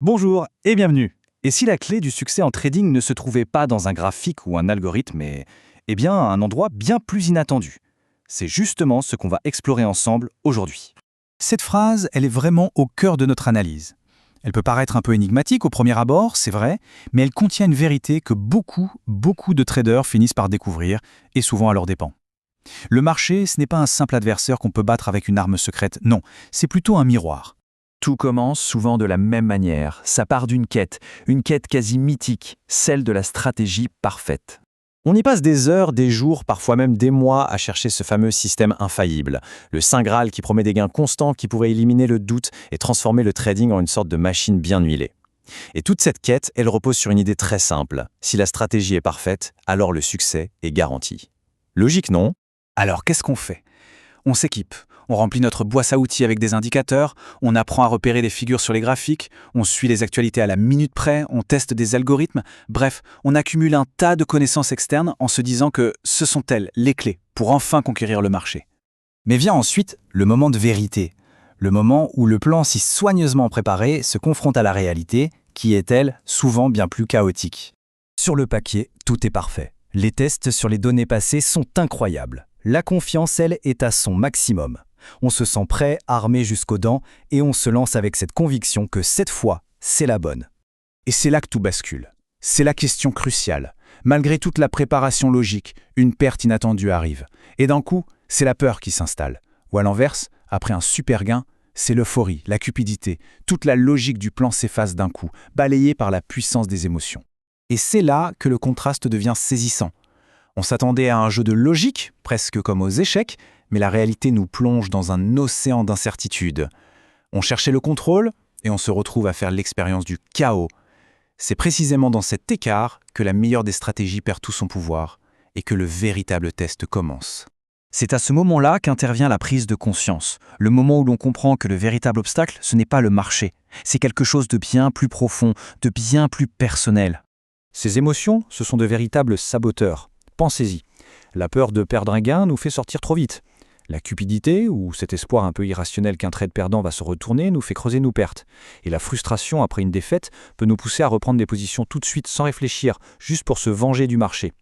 Bonjour et bienvenue. Et si la clé du succès en trading ne se trouvait pas dans un graphique ou un algorithme, mais bien à un endroit bien plus inattendu? C'est justement ce qu'on va explorer ensemble aujourd'hui. Cette phrase, elle est vraiment au cœur de notre analyse. Elle peut paraître un peu énigmatique au premier abord, c'est vrai, mais elle contient une vérité que beaucoup de traders finissent par découvrir, et souvent à leurs dépens. Le marché, ce n'est pas un simple adversaire qu'on peut battre avec une arme secrète, non, c'est plutôt un miroir. Tout commence souvent de la même manière. Ça part d'une quête, une quête quasi mythique, celle de la stratégie parfaite. On y passe des heures, des jours, parfois même des mois à chercher ce fameux système infaillible. Le Saint Graal qui promet des gains constants, qui pourrait éliminer le doute et transformer le trading en une sorte de machine bien huilée. Et toute cette quête, elle repose sur une idée très simple. Si la stratégie est parfaite, alors le succès est garanti. Logique, non? Alors qu'est-ce qu'on fait? On s'équipe, on remplit notre boîte à outils avec des indicateurs, on apprend à repérer des figures sur les graphiques, on suit les actualités à la minute près, on teste des algorithmes, bref, on accumule un tas de connaissances externes en se disant que ce sont elles les clés pour enfin conquérir le marché. Mais vient ensuite le moment de vérité, le moment où le plan si soigneusement préparé se confronte à la réalité, qui est, elle, souvent bien plus chaotique. Sur le papier, tout est parfait. Les tests sur les données passées sont incroyables. La confiance, elle, est à son maximum. On se sent prêt, armé jusqu'aux dents, et on se lance avec cette conviction que cette fois, c'est la bonne. Et c'est là que tout bascule. C'est la question cruciale. Malgré toute la préparation logique, une perte inattendue arrive. Et d'un coup, c'est la peur qui s'installe. Ou à l'inverse, après un super gain, c'est l'euphorie, la cupidité. Toute la logique du plan s'efface d'un coup, balayée par la puissance des émotions. Et c'est là que le contraste devient saisissant. On s'attendait à un jeu de logique, presque comme aux échecs, mais la réalité nous plonge dans un océan d'incertitude. On cherchait le contrôle et on se retrouve à faire l'expérience du chaos. C'est précisément dans cet écart que la meilleure des stratégies perd tout son pouvoir et que le véritable test commence. C'est à ce moment-là qu'intervient la prise de conscience, le moment où l'on comprend que le véritable obstacle, ce n'est pas le marché, c'est quelque chose de bien plus profond, de bien plus personnel. Ces émotions, ce sont de véritables saboteurs. Pensez-y. La peur de perdre un gain nous fait sortir trop vite. La cupidité, ou cet espoir un peu irrationnel qu'un trade perdant va se retourner, nous fait creuser nos pertes. Et la frustration après une défaite peut nous pousser à reprendre des positions tout de suite sans réfléchir, juste pour se venger du marché.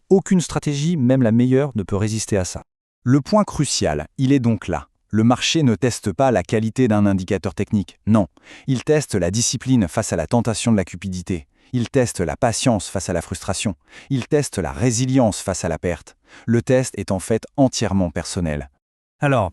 Aucune stratégie, même la meilleure, ne peut résister à ça. Le point crucial, il est donc là. Le marché ne teste pas la qualité d'un indicateur technique, non. Il teste la discipline face à la tentation de la cupidité. Il teste la patience face à la frustration. Il teste la résilience face à la perte. Le test est en fait entièrement personnel. Alors,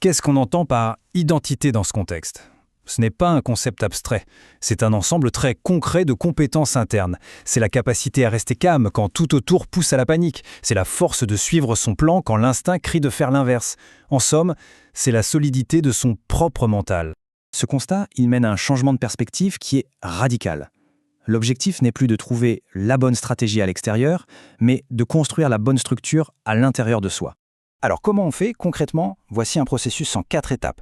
qu'est-ce qu'on entend par identité dans ce contexte? Ce n'est pas un concept abstrait, c'est un ensemble très concret de compétences internes. C'est la capacité à rester calme quand tout autour pousse à la panique. C'est la force de suivre son plan quand l'instinct crie de faire l'inverse. En somme, c'est la solidité de son propre mental. Ce constat, il mène à un changement de perspective qui est radical. L'objectif n'est plus de trouver la bonne stratégie à l'extérieur, mais de construire la bonne structure à l'intérieur de soi. Alors comment on fait concrètement? Voici un processus en 4 étapes.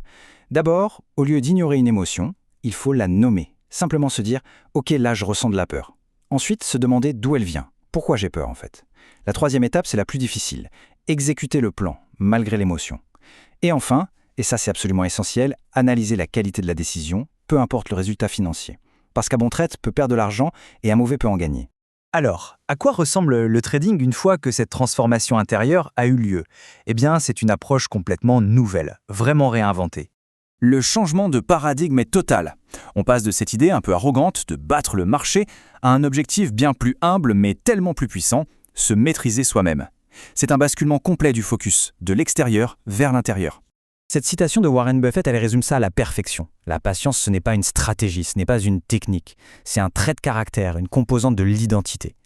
D'abord, au lieu d'ignorer une émotion, il faut la nommer. Simplement se dire « Ok, là je ressens de la peur ». Ensuite, se demander d'où elle vient. Pourquoi j'ai peur en fait? La 3e étape, c'est la plus difficile. Exécuter le plan, malgré l'émotion. Et enfin, et ça c'est absolument essentiel, analyser la qualité de la décision, peu importe le résultat financier. Parce qu'un bon trade peut perdre de l'argent et un mauvais peut en gagner. Alors, à quoi ressemble le trading une fois que cette transformation intérieure a eu lieu? Eh bien, c'est une approche complètement nouvelle, vraiment réinventée. Le changement de paradigme est total. On passe de cette idée un peu arrogante de battre le marché à un objectif bien plus humble mais tellement plus puissant, se maîtriser soi-même. C'est un basculement complet du focus, de l'extérieur vers l'intérieur. Cette citation de Warren Buffett, elle résume ça à la perfection. La patience, ce n'est pas une stratégie, ce n'est pas une technique. C'est un trait de caractère, une composante de l'identité.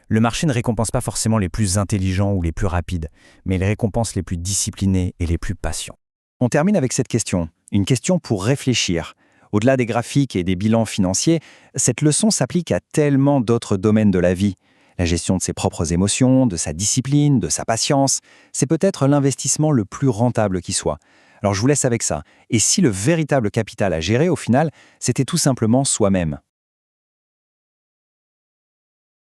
Le marché ne récompense pas forcément les plus intelligents ou les plus rapides, mais il récompense les plus disciplinés et les plus patients. On termine avec cette question, une question pour réfléchir. Au-delà des graphiques et des bilans financiers, cette leçon s'applique à tellement d'autres domaines de la vie. La gestion de ses propres émotions, de sa discipline, de sa patience, c'est peut-être l'investissement le plus rentable qui soit. Alors je vous laisse avec ça. Et si le véritable capital à gérer, au final, c'était tout simplement soi-même?